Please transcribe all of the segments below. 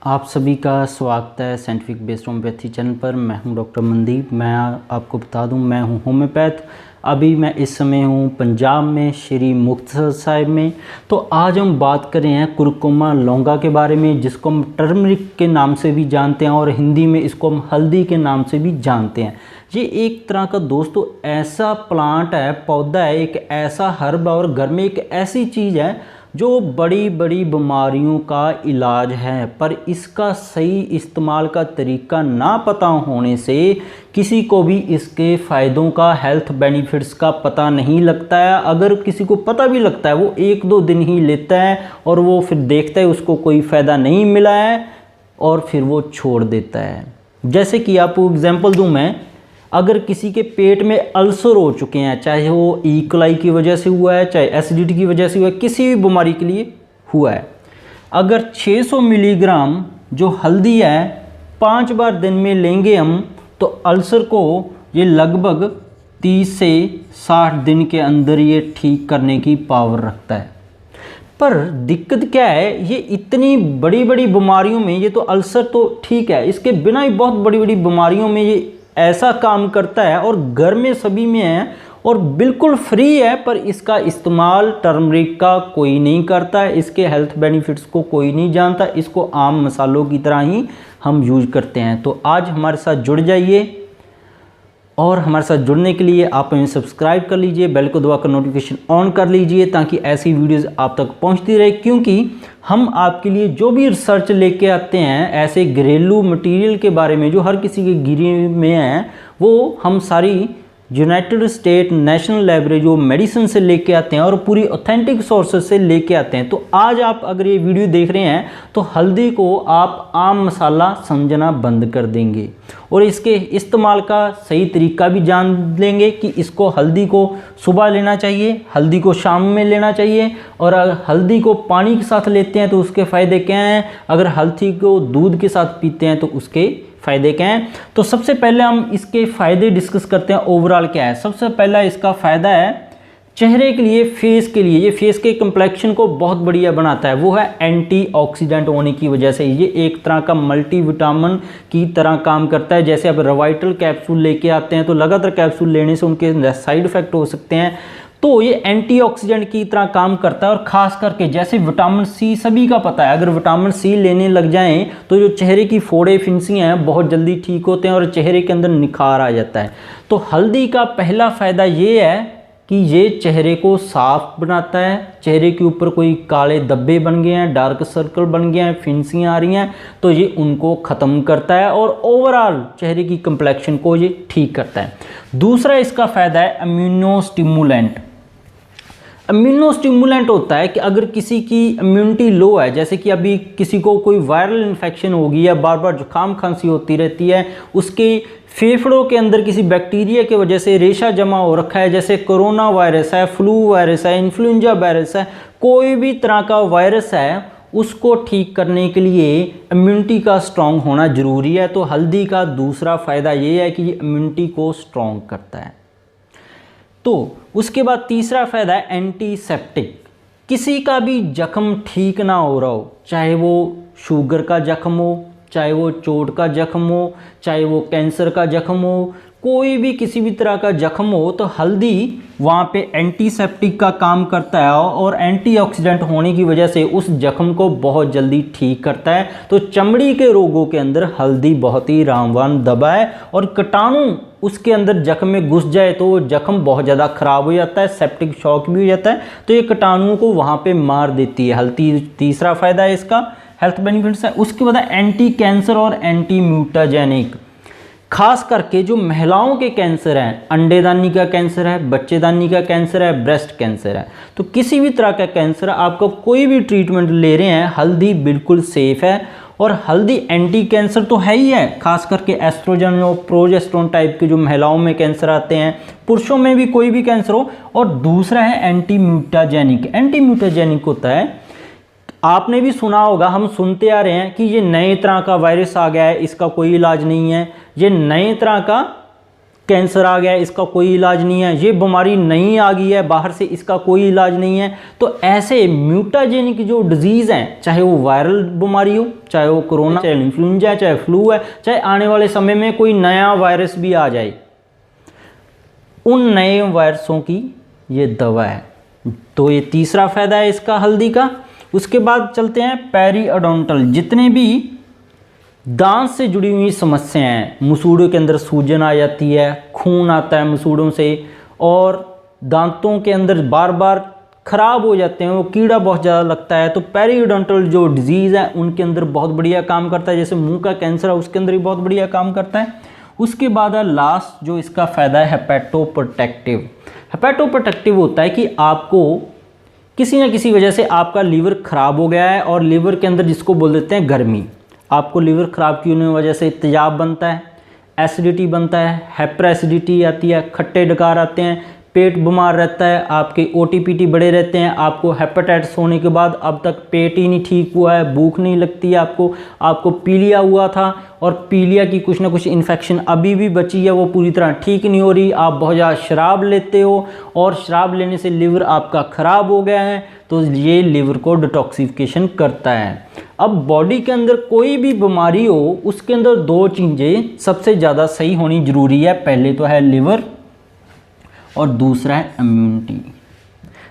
आप सभी का स्वागत है साइंटिफिक बेस्ड होम्योपैथी चैनल पर। मैं हूं डॉक्टर मनदीप। मैं आपको बता दूं, मैं हूं होम्योपैथ। अभी मैं इस समय हूं पंजाब में, श्री मुक्तसर साहिब में। तो आज हम बात कर रहे हैं कुरकुमा लौंगा के बारे में, जिसको हम टर्मरिक के नाम से भी जानते हैं और हिंदी में इसको हम हल्दी के नाम से भी जानते हैं। ये एक तरह का दोस्तों ऐसा प्लांट है, पौधा है, एक ऐसा हर्ब और घर में एक ऐसी चीज़ है जो बड़ी बड़ी बीमारियों का इलाज है। पर इसका सही इस्तेमाल का तरीका ना पता होने से किसी को भी इसके फ़ायदों का, हेल्थ बेनिफिट्स का पता नहीं लगता है। अगर किसी को पता भी लगता है वो 1-2 दिन ही लेता है और वो फिर देखता है उसको कोई फ़ायदा नहीं मिला है और फिर वो छोड़ देता है। जैसे कि आपको एग्जांपल दूं मैं, अगर किसी के पेट में अल्सर हो चुके हैं, चाहे वो ई कोलाई की वजह से हुआ है, चाहे एसिडिटी की वजह से हुआ है, किसी भी बीमारी के लिए हुआ है, अगर 600 मिलीग्राम जो हल्दी है 5 बार दिन में लेंगे हम, तो अल्सर को ये लगभग 30 से 60 दिन के अंदर ये ठीक करने की पावर रखता है। पर दिक्कत क्या है, ये इतनी बड़ी बड़ी बीमारियों में, ये तो अल्सर तो ठीक है, इसके बिना ही बहुत बड़ी बड़ी बीमारियों में ये ऐसा काम करता है और घर में सभी में है और बिल्कुल फ्री है। पर इसका इस्तेमाल टर्मरिक का कोई नहीं करता है, इसके हेल्थ बेनिफिट्स को कोई नहीं जानता। इसको आम मसालों की तरह ही हम यूज करते हैं। तो आज हमारे साथ जुड़ जाइए और हमारे साथ जुड़ने के लिए आप हमें सब्सक्राइब कर लीजिए, बेल को दबाकर नोटिफिकेशन ऑन कर लीजिए ताकि ऐसी वीडियोस आप तक पहुंचती रहे। क्योंकि हम आपके लिए जो भी रिसर्च लेके आते हैं ऐसे घरेलू मटेरियल के बारे में जो हर किसी के गिरे में है, वो हम सारी यूनाइटेड स्टेट नेशनल लाइब्रेरी जो मेडिसिन से लेके आते हैं और पूरी ऑथेंटिक सोर्सेज से लेके आते हैं। तो आज आप अगर ये वीडियो देख रहे हैं तो हल्दी को आप आम मसाला समझना बंद कर देंगे और इसके इस्तेमाल का सही तरीका भी जान लेंगे कि इसको हल्दी को सुबह लेना चाहिए, हल्दी को शाम में लेना चाहिए, और अगर हल्दी को पानी के साथ लेते हैं तो उसके फ़ायदे क्या हैं, अगर हल्दी को दूध के साथ पीते हैं तो उसके फ़ायदे क्या हैं। तो सबसे पहले हम इसके फ़ायदे डिस्कस करते हैं, ओवरऑल क्या है। सबसे पहला इसका फ़ायदा है चेहरे के लिए, फेस के लिए। ये फेस के कम्प्लेक्शन को बहुत बढ़िया बनाता है, वो है एंटीऑक्सीडेंट होने की वजह से। ये एक तरह का मल्टीविटामिन की तरह काम करता है। जैसे अब रवाइटल कैप्सूल लेके आते हैं तो लगातार कैप्सूल लेने से उनके साइड इफ़ेक्ट हो सकते हैं, तो ये एंटीऑक्सीडेंट की तरह काम करता है। और ख़ास करके जैसे विटामिन सी सभी का पता है, अगर विटामिन सी लेने लग जाएं तो जो चेहरे की फोड़े फिंसियाँ हैं बहुत जल्दी ठीक होते हैं और चेहरे के अंदर निखार आ जाता है। तो हल्दी का पहला फ़ायदा ये है कि ये चेहरे को साफ बनाता है। चेहरे के ऊपर कोई काले धब्बे बन गए हैं, डार्क सर्कल बन गए हैं, फिंसियाँ आ रही हैं, तो ये उनको ख़त्म करता है और ओवरऑल चेहरे की कम्प्लेक्शन को ये ठीक करता है। दूसरा इसका फ़ायदा है इम्यूनो स्टिमुलेंट। इम्यूनो स्टिमुलेंट होता है कि अगर किसी की इम्यूनिटी लो है, जैसे कि अभी किसी को कोई वायरल इन्फेक्शन होगी या बार बार जुकाम खांसी होती रहती है, उसके फेफड़ों के अंदर किसी बैक्टीरिया की वजह से रेशा जमा हो रखा है, जैसे कोरोना वायरस है, फ्लू वायरस है, इन्फ्लुएंजा वायरस है, कोई भी तरह का वायरस है, उसको ठीक करने के लिए इम्यूनिटी का स्ट्रॉन्ग होना ज़रूरी है। तो हल्दी का दूसरा फ़ायदा ये है कि ये इम्यूनिटी को स्ट्रॉन्ग करता है। तो उसके बाद तीसरा फ़ायदा है एंटीसेप्टिक। किसी का भी जख्म ठीक ना हो रहा हो, चाहे वो शुगर का जख्म हो, चाहे वो चोट का जख्म हो, चाहे वो कैंसर का जख्म हो, कोई भी किसी भी तरह का जख्म हो, तो हल्दी वहाँ पे एंटीसेप्टिक का काम करता है और एंटीऑक्सीडेंट होने की वजह से उस जख्म को बहुत जल्दी ठीक करता है। तो चमड़ी के रोगों के अंदर हल्दी बहुत ही रामबाण दवा है और कीटाणु उसके अंदर जख्म में घुस जाए तो वो जख्म बहुत ज़्यादा ख़राब हो जाता है, सेप्टिक शॉक भी हो जाता है, तो ये कीटाणुओं को वहाँ पे मार देती है हल्दी। तीसरा फ़ायदा है इसका, हेल्थ बेनिफिट्स है। उसके बाद एंटी कैंसर और एंटी म्यूटाजेनिक। खास करके जो महिलाओं के कैंसर हैं, अंडेदानी का कैंसर है, बच्चेदानी का कैंसर है, ब्रेस्ट कैंसर है, तो किसी भी तरह का कैंसर आपको कोई भी ट्रीटमेंट ले रहे हैं, हल्दी बिल्कुल सेफ़ है। और हल्दी एंटी कैंसर तो है ही है, खास करके एस्ट्रोजन और प्रोजेस्टेरोन टाइप के जो महिलाओं में कैंसर आते हैं, पुरुषों में भी कोई भी कैंसर हो। और दूसरा है एंटी म्यूटाजेनिक। एंटी म्यूटाजेनिक होता है, आपने भी सुना होगा, हम सुनते आ रहे हैं कि ये नए तरह का वायरस आ गया है, इसका कोई इलाज नहीं है, ये नए तरह का कैंसर आ गया है, इसका कोई इलाज नहीं है, ये बीमारी नहीं आ गई है बाहर से, इसका कोई इलाज नहीं है। तो ऐसे म्यूटाजेनिक जो डिजीज़ हैं, चाहे वो वायरल बीमारी हो, चाहे वो कोरोना, चाहे इन्फ्लुएंजा, चाहे फ्लू है, चाहे आने वाले समय में कोई नया वायरस भी आ जाए, उन नए वायरसों की ये दवा है। तो ये तीसरा फ़ायदा है इसका हल्दी का। उसके बाद चलते हैं पेरीओडोंटल। जितने भी दांत से जुड़ी हुई समस्याएं हैं, मसूड़ों के अंदर सूजन आ जाती है, खून आता है मसूड़ों से, और दांतों के अंदर बार बार ख़राब हो जाते हैं, वो कीड़ा बहुत ज़्यादा लगता है, तो पेरीओडोंटल जो डिजीज़ है उनके अंदर बहुत बढ़िया काम करता है। जैसे मुंह का कैंसर है उसके अंदर भी बहुत बढ़िया काम करता है। उसके बाद है लास्ट जो इसका फ़ायदा है हेपेटोप्रोटेक्टिव। हेपेटोप्रोटेक्टिव होता है कि आपको किसी न किसी वजह से आपका लीवर ख़राब हो गया है, और लीवर के अंदर जिसको बोल देते हैं गर्मी, आपको लीवर ख़राब की होने की वजह से तेजाब बनता है, एसिडिटी बनता है, हाइपर एसिडिटी आती है, खट्टे डकार आते हैं, पेट बीमार रहता है, आपके ओटीपीटी बढ़े रहते हैं, आपको हेपेटाइटिस होने के बाद अब तक पेट ही नहीं ठीक हुआ है, भूख नहीं लगती है आपको पीलिया हुआ था, और पीलिया की कुछ ना कुछ इन्फेक्शन अभी भी बची है, वो पूरी तरह ठीक नहीं हो रही, आप बहुत ज़्यादा शराब लेते हो और शराब लेने से लिवर आपका ख़राब हो गया है, तो ये लिवर को डिटॉक्सिफिकेशन करता है। अब बॉडी के अंदर कोई भी बीमारी हो, उसके अंदर दो चीज़ें सबसे ज़्यादा सही होनी ज़रूरी है। पहले तो है लिवर और दूसरा है इम्यूनिटी।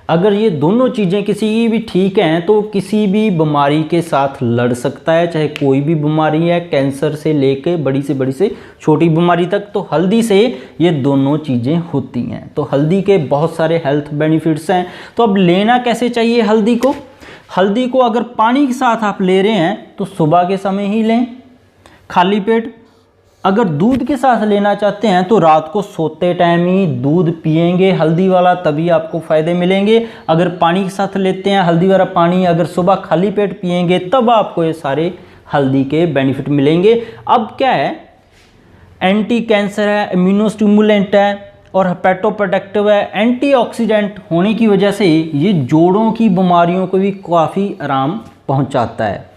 अगर ये दोनों चीज़ें किसी की भी ठीक हैं तो किसी भी बीमारी के साथ लड़ सकता है, चाहे कोई भी बीमारी है, कैंसर से लेके बड़ी से छोटी बीमारी तक। तो हल्दी से ये दोनों चीज़ें होती हैं। तो हल्दी के बहुत सारे हेल्थ बेनिफिट्स हैं। तो अब लेना कैसे चाहिए हल्दी को? हल्दी को अगर पानी के साथ आप ले रहे हैं तो सुबह के समय ही लें, खाली पेट। अगर दूध के साथ लेना चाहते हैं तो रात को सोते टाइम ही दूध पिएंगे हल्दी वाला, तभी आपको फ़ायदे मिलेंगे। अगर पानी के साथ लेते हैं हल्दी वाला पानी, अगर सुबह खाली पेट पिएंगे तब आपको ये सारे हल्दी के बेनिफिट मिलेंगे। अब क्या है, एंटी कैंसर है, इम्यूनोस्टिमुलेंट है और हेपेटोप्रोटेक्टिव है। एंटीऑक्सीडेंट होने की वजह से ये जोड़ों की बीमारियों को भी काफ़ी आराम पहुंचाता है।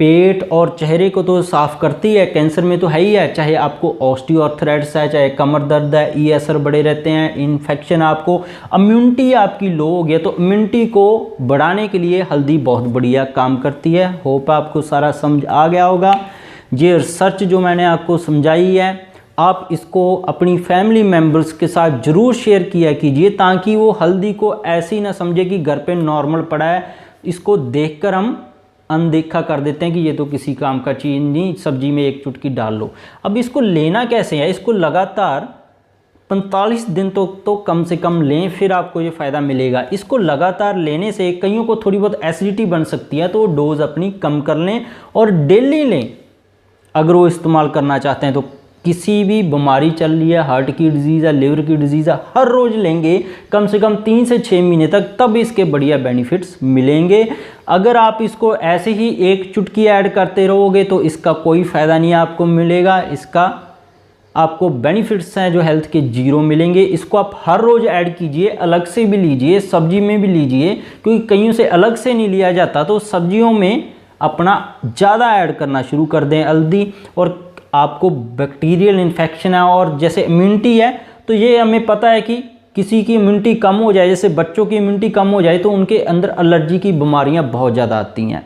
पेट और चेहरे को तो साफ़ करती है, कैंसर में तो है ही है, चाहे आपको ऑस्टियोआर्थराइटिस है, चाहे कमर दर्द है, ईएसआर बढ़े रहते हैं, इन्फेक्शन, आपको इम्यूनिटी आपकी लो हो गया, तो इम्यूनिटी को बढ़ाने के लिए हल्दी बहुत बढ़िया काम करती है। होप आपको सारा समझ आ गया होगा। ये रिसर्च जो मैंने आपको समझाई है, आप इसको अपनी फैमिली मेम्बर्स के साथ ज़रूर शेयर किया कीजिए, ताकि वो हल्दी को ऐसे ही ना समझे कि घर पे नॉर्मल पड़ा है, इसको देखकर हम अनदेखा कर देते हैं कि ये तो किसी काम का चीज़ नहीं, सब्जी में एक चुटकी डाल लो। अब इसको लेना कैसे है? इसको लगातार 45 दिन तो कम से कम लें, फिर आपको ये फ़ायदा मिलेगा। इसको लगातार लेने से कईयों को थोड़ी बहुत एसिडिटी बन सकती है, तो डोज़ अपनी कम कर लें और डेली लें। अगर वो इस्तेमाल करना चाहते हैं तो किसी भी बीमारी चल रही है, हार्ट की डिजीज़ है, लिवर की डिजीज़ है, हर रोज़ लेंगे कम से कम 3 से 6 महीने तक, तब इसके बढ़िया बेनिफिट्स मिलेंगे। अगर आप इसको ऐसे ही एक चुटकी ऐड करते रहोगे तो इसका कोई फ़ायदा नहीं आपको मिलेगा। इसका आपको बेनिफिट्स हैं जो हेल्थ के जीरो मिलेंगे। इसको आप हर रोज़ ऐड कीजिए, अलग से भी लीजिए, सब्जी में भी लीजिए, क्योंकि कईयों से अलग से नहीं लिया जाता, तो सब्जियों में अपना ज़्यादा ऐड करना शुरू कर दें हल्दी। और आपको बैक्टीरियल इन्फेक्शन है और जैसे इम्यूनिटी है, तो ये हमें पता है कि किसी की इम्यूनिटी कम हो जाए, जैसे बच्चों की इम्यूनिटी कम हो जाए तो उनके अंदर एलर्जी की बीमारियां बहुत ज़्यादा आती हैं।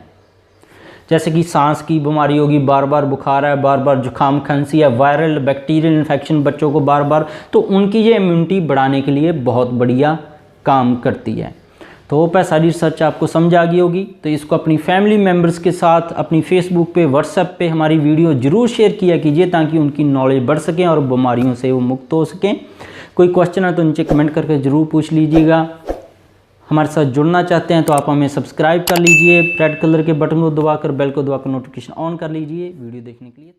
जैसे कि सांस की बीमारी होगी, बार बार बुखार है, बार बार जुकाम खांसी है, वायरल बैक्टीरियल इन्फेक्शन बच्चों को बार बार, तो उनकी ये इम्यूनिटी बढ़ाने के लिए बहुत बढ़िया काम करती है। तो होप है सारी रिसर्च आपको समझ आ गई होगी। तो इसको अपनी फैमिली मेम्बर्स के साथ अपनी फेसबुक पे, व्हाट्सएप पे हमारी वीडियो ज़रूर शेयर किया कीजिए, ताकि उनकी नॉलेज बढ़ सकें और बीमारियों से वो मुक्त हो सकें। कोई क्वेश्चन है तो नीचे कमेंट करके ज़रूर पूछ लीजिएगा। हमारे साथ जुड़ना चाहते हैं तो आप हमें सब्सक्राइब कर लीजिए, रेड कलर के बटन को दबाकर, बेल को दबाकर नोटिफिकेशन ऑन कर लीजिए। वीडियो देखने के लिए